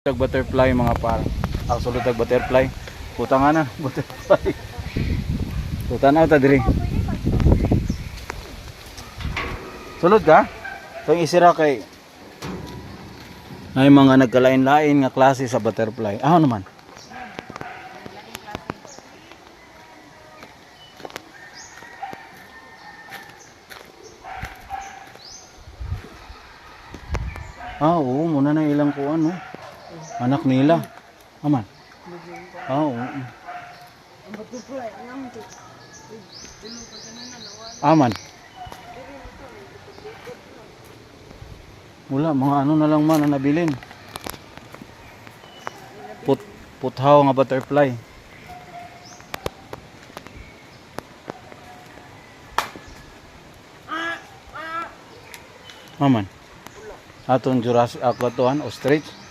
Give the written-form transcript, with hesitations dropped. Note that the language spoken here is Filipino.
Butterfly mga par. Sulod tag butterfly. Puta nga na, butterfly. Puta na ta diri. Sulod ka? Itong isira kay ay mga nagkalain-lain nga klase sa butterfly. Naman. Oo, muna na ilang kuan, no? Anak nila. Aman. Oo. Aman. Wala, mga ano na lang man na nabilin. Puthaw nga butterfly. Aman. Atong Jurassic aquatuan ostrich.